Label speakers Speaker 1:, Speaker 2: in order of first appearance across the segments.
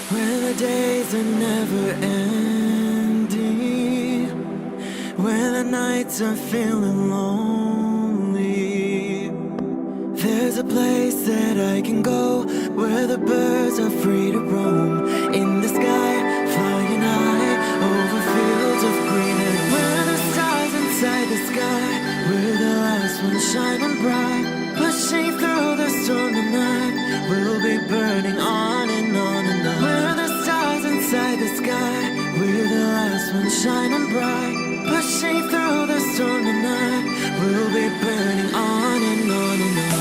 Speaker 1: When the days are never ending, when the nights are feeling lonely, there's a place that I can go where the birds are free to roam. In the sky, flying high over fields of green. And where the stars inside the sky, where the last one's shining bright, pushing through the storm tonight, we'll be burning on and on and on. Where the stars inside the sky, where the last one's shining bright, pushing through the storm tonight, we'll be burning on and on and on.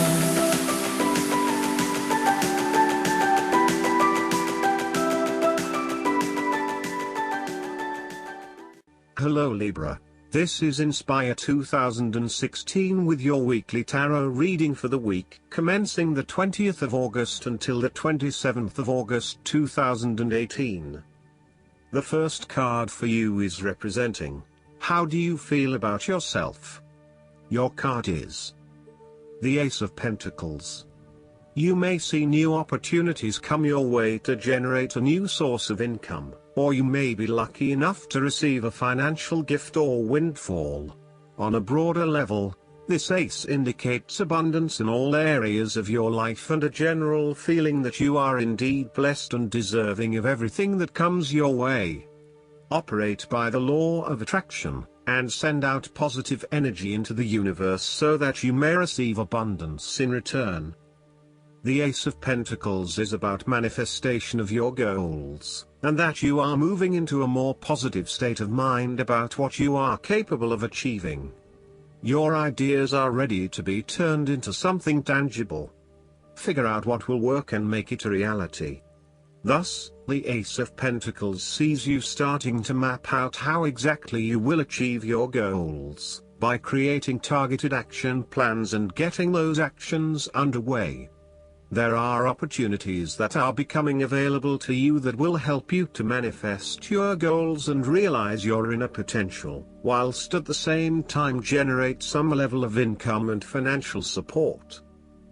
Speaker 2: Hello Libra, this is Inspire 2016 with your weekly tarot reading for the week commencing the 20th of August until the 27th of August 2018. The first card for you is representing, how do you feel about yourself? Your card is the Ace of Pentacles. You may see new opportunities come your way to generate a new source of income, or you may be lucky enough to receive a financial gift or windfall. On a broader level, this ace indicates abundance in all areas of your life and a general feeling that you are indeed blessed and deserving of everything that comes your way. Operate by the law of attraction, and send out positive energy into the universe so that you may receive abundance in return. The Ace of Pentacles is about manifestation of your goals, and that you are moving into a more positive state of mind about what you are capable of achieving. Your ideas are ready to be turned into something tangible. Figure out what will work and make it a reality. Thus, the Ace of Pentacles sees you starting to map out how exactly you will achieve your goals, by creating targeted action plans and getting those actions underway. There are opportunities that are becoming available to you that will help you to manifest your goals and realize your inner potential, whilst at the same time generate some level of income and financial support.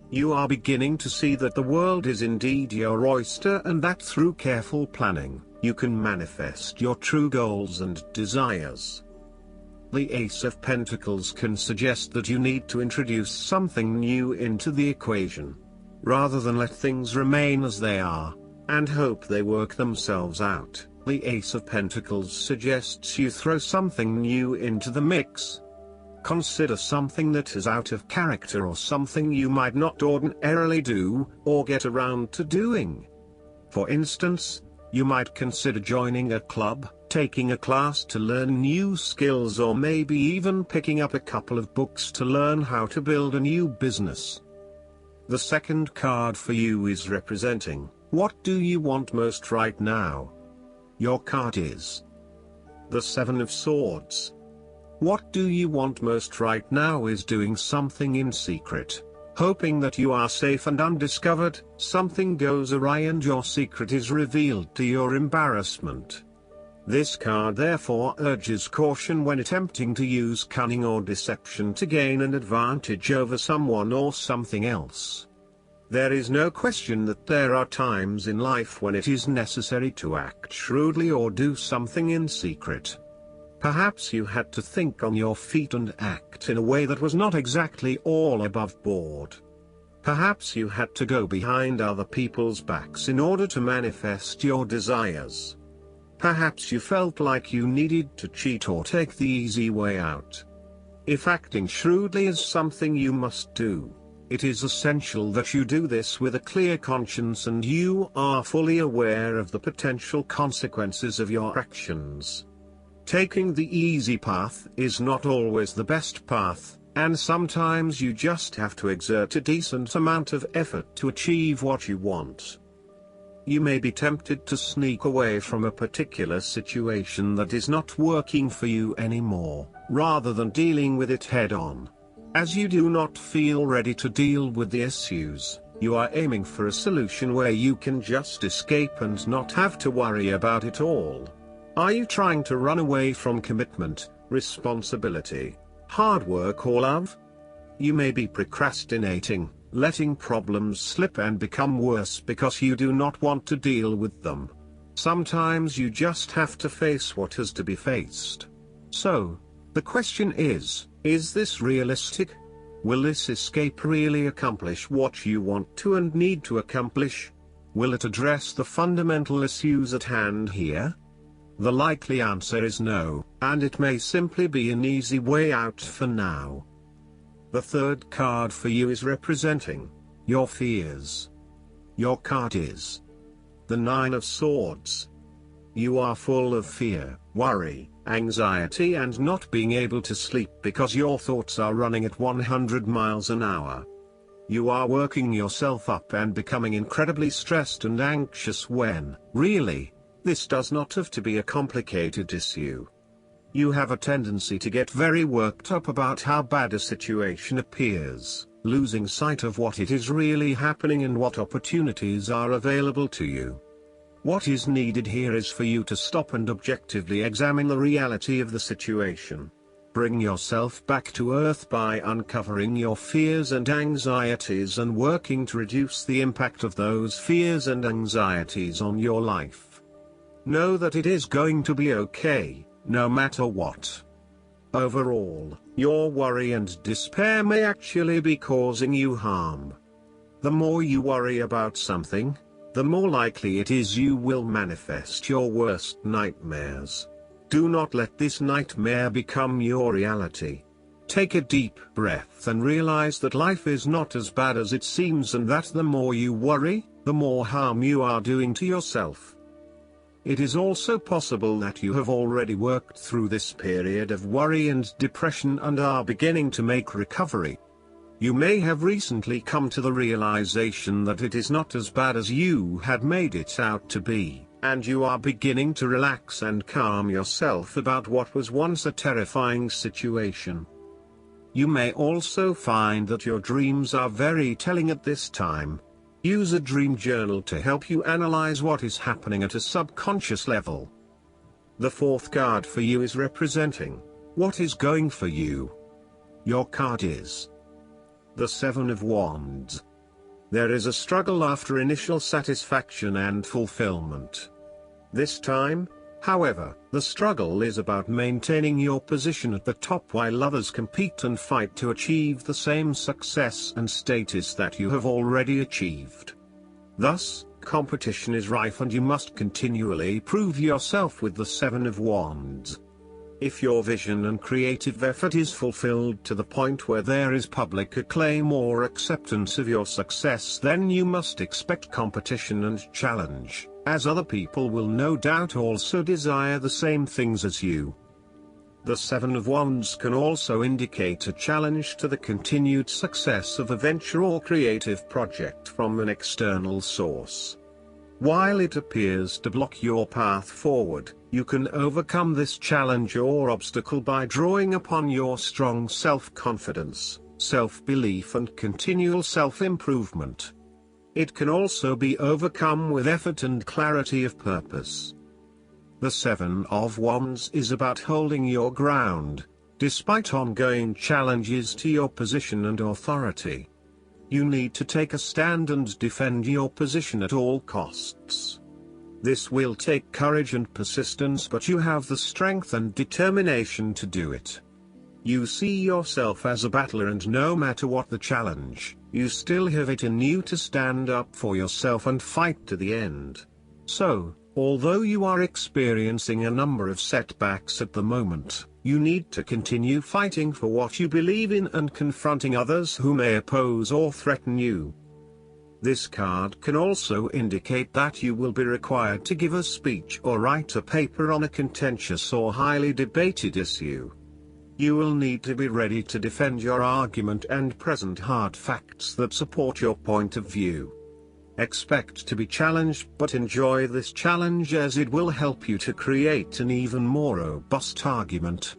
Speaker 2: You are beginning to see that the world is indeed your oyster and that through careful planning, you can manifest your true goals and desires. The Ace of Pentacles can suggest that you need to introduce something new into the equation, rather than let things remain as they are, and hope they work themselves out. The Ace of Pentacles suggests you throw something new into the mix. Consider something that is out of character or something you might not ordinarily do, or get around to doing. For instance, you might consider joining a club, taking a class to learn new skills, or maybe even picking up a couple of books to learn how to build a new business. The second card for you is representing, what do you want most right now? Your card is the Seven of Swords. What do you want most right now is doing something in secret, hoping that you are safe and undiscovered. Something goes awry and your secret is revealed to your embarrassment. This card therefore urges caution when attempting to use cunning or deception to gain an advantage over someone or something else. There is no question that there are times in life when it is necessary to act shrewdly or do something in secret. Perhaps you had to think on your feet and act in a way that was not exactly all above board. Perhaps you had to go behind other people's backs in order to manifest your desires. Perhaps you felt like you needed to cheat or take the easy way out. If acting shrewdly is something you must do, it is essential that you do this with a clear conscience and you are fully aware of the potential consequences of your actions. Taking the easy path is not always the best path, and sometimes you just have to exert a decent amount of effort to achieve what you want. You may be tempted to sneak away from a particular situation that is not working for you anymore, rather than dealing with it head-on. As you do not feel ready to deal with the issues, you are aiming for a solution where you can just escape and not have to worry about it all. Are you trying to run away from commitment, responsibility, hard work or love? You may be procrastinating, letting problems slip and become worse because you do not want to deal with them. Sometimes you just have to face what has to be faced. So, the question is this realistic? Will this escape really accomplish what you want to and need to accomplish? Will it address the fundamental issues at hand here? The likely answer is no, and it may simply be an easy way out for now. The third card for you is representing your fears. Your card is the Nine of Swords. You are full of fear, worry, anxiety and not being able to sleep because your thoughts are running at 100 miles an hour. You are working yourself up and becoming incredibly stressed and anxious when, really, this does not have to be a complicated issue. You have a tendency to get very worked up about how bad a situation appears, losing sight of what it is really happening and what opportunities are available to you. What is needed here is for you to stop and objectively examine the reality of the situation. Bring yourself back to earth by uncovering your fears and anxieties and working to reduce the impact of those fears and anxieties on your life. Know that it is going to be okay, no matter what. Overall, your worry and despair may actually be causing you harm. The more you worry about something, the more likely it is you will manifest your worst nightmares. Do not let this nightmare become your reality. Take a deep breath and realize that life is not as bad as it seems and that the more you worry, the more harm you are doing to yourself. It is also possible that you have already worked through this period of worry and depression and are beginning to make recovery. You may have recently come to the realization that it is not as bad as you had made it out to be, and you are beginning to relax and calm yourself about what was once a terrifying situation. You may also find that your dreams are very telling at this time. Use a dream journal to help you analyze what is happening at a subconscious level. The fourth card for you is representing what is going for you. Your card is the Seven of Wands. There is a struggle after initial satisfaction and fulfillment. This time, however, the struggle is about maintaining your position at the top while others compete and fight to achieve the same success and status that you have already achieved. Thus, competition is rife and you must continually prove yourself with the Seven of Wands. If your vision and creative effort is fulfilled to the point where there is public acclaim or acceptance of your success, then you must expect competition and challenge, as other people will no doubt also desire the same things as you. The Seven of Wands can also indicate a challenge to the continued success of a venture or creative project from an external source. While it appears to block your path forward, you can overcome this challenge or obstacle by drawing upon your strong self-confidence, self-belief and continual self-improvement. It can also be overcome with effort and clarity of purpose. The Seven of Wands is about holding your ground, despite ongoing challenges to your position and authority. You need to take a stand and defend your position at all costs. This will take courage and persistence, but you have the strength and determination to do it. You see yourself as a battler, and no matter what the challenge, you still have it in you to stand up for yourself and fight to the end. So, although you are experiencing a number of setbacks at the moment, you need to continue fighting for what you believe in and confronting others who may oppose or threaten you. This card can also indicate that you will be required to give a speech or write a paper on a contentious or highly debated issue. You will need to be ready to defend your argument and present hard facts that support your point of view. Expect to be challenged, but enjoy this challenge as it will help you to create an even more robust argument.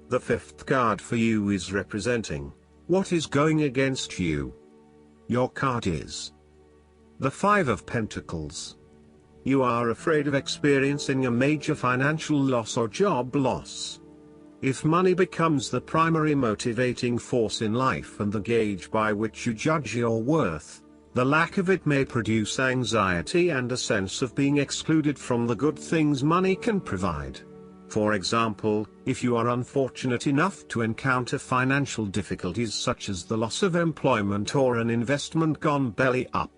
Speaker 2: The fifth card for you is representing what is going against you. Your card is the Five of Pentacles. You are afraid of experiencing a major financial loss or job loss. If money becomes the primary motivating force in life and the gauge by which you judge your worth, The lack of it may produce anxiety and a sense of being excluded from the good things money can provide. For example, if you are unfortunate enough to encounter financial difficulties such as the loss of employment or an investment gone belly up,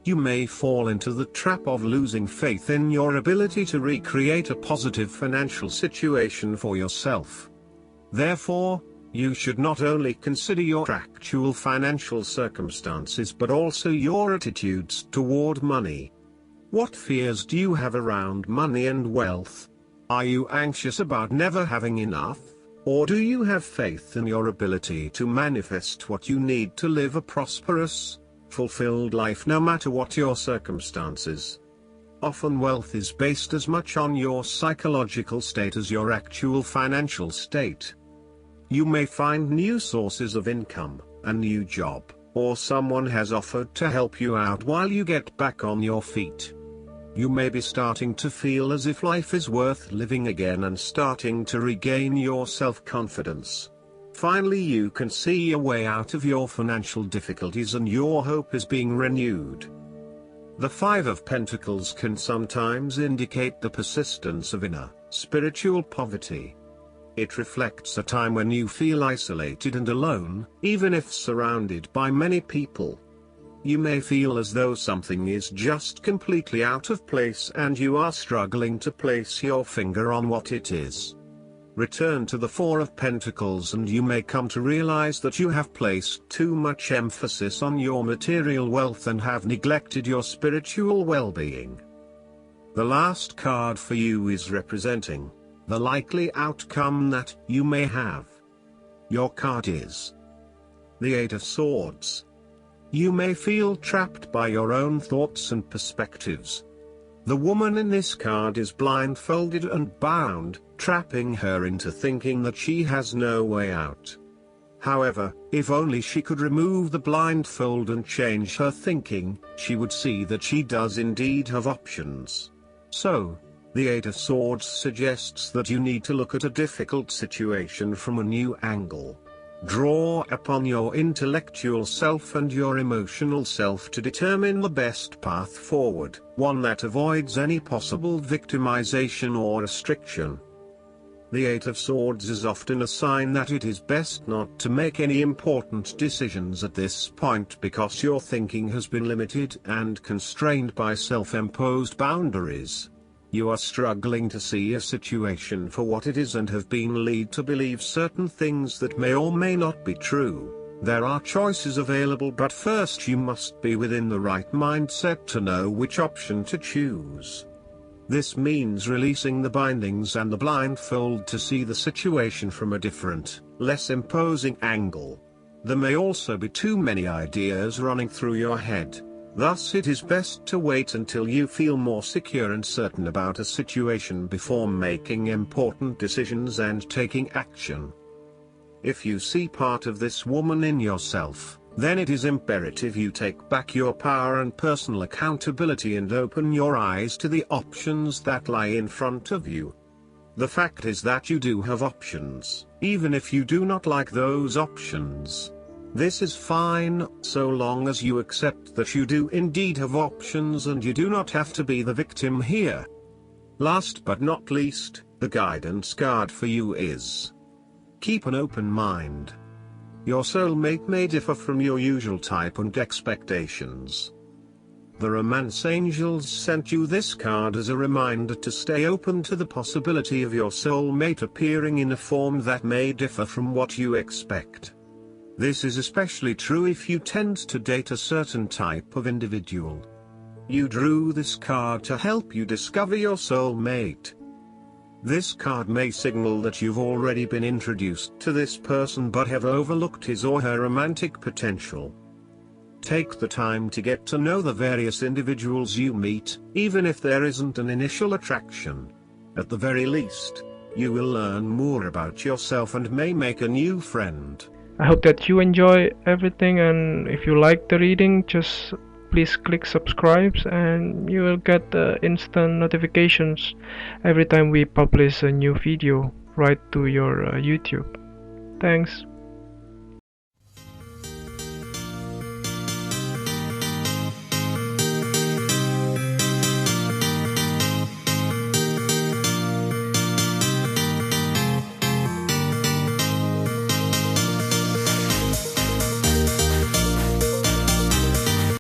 Speaker 2: you may fall into the trap of losing faith in your ability to recreate a positive financial situation for yourself. Therefore, you should not only consider your actual financial circumstances but also your attitudes toward money. What fears do you have around money and wealth? Are you anxious about never having enough, or do you have faith in your ability to manifest what you need to live a prosperous, fulfilled life no matter what your circumstances? Often wealth is based as much on your psychological state as your actual financial state. You may find new sources of income, a new job, or someone has offered to help you out while you get back on your feet. You may be starting to feel as if life is worth living again and starting to regain your self-confidence. Finally, you can see a way out of your financial difficulties and your hope is being renewed. The Five of Pentacles can sometimes indicate the persistence of inner, spiritual poverty. It reflects a time when you feel isolated and alone, even if surrounded by many people. You may feel as though something is just completely out of place and you are struggling to place your finger on what it is. Return to the Four of Pentacles and you may come to realize that you have placed too much emphasis on your material wealth and have neglected your spiritual well-being. The last card for you is representing the likely outcome that you may have. Your card is the Eight of Swords. You may feel trapped by your own thoughts and perspectives. The woman in this card is blindfolded and bound, trapping her into thinking that she has no way out. However, if only she could remove the blindfold and change her thinking, she would see that she does indeed have options. So, the Eight of Swords suggests that you need to look at a difficult situation from a new angle. Draw upon your intellectual self and your emotional self to determine the best path forward, one that avoids any possible victimization or restriction. The Eight of Swords is often a sign that it is best not to make any important decisions at this point because your thinking has been limited and constrained by self-imposed boundaries. You are struggling to see a situation for what it is and have been led to believe certain things that may or may not be true. There are choices available, but first you must be within the right mindset to know which option to choose. This means releasing the bindings and the blindfold to see the situation from a different, less imposing angle. There may also be too many ideas running through your head. Thus it is best to wait until you feel more secure and certain about a situation before making important decisions and taking action. If you see part of this woman in yourself, then it is imperative you take back your power and personal accountability and open your eyes to the options that lie in front of you. The fact is that you do have options, even if you do not like those options. This is fine, so long as you accept that you do indeed have options and you do not have to be the victim here. Last but not least, the guidance card for you is: keep an open mind. Your soulmate may differ from your usual type and expectations. The romance angels sent you this card as a reminder to stay open to the possibility of your soulmate appearing in a form that may differ from what you expect. This is especially true if you tend to date a certain type of individual. You drew this card to help you discover your soulmate. This card may signal that you've already been introduced to this person but have overlooked his or her romantic potential. Take the time to get to know the various individuals you meet, even if there isn't an initial attraction. At the very least, you will learn more about yourself and may make a new friend.
Speaker 3: I hope that you enjoy everything, and if you like the reading, just please click subscribe and you will get instant notifications every time we publish a new video right to your YouTube. Thanks.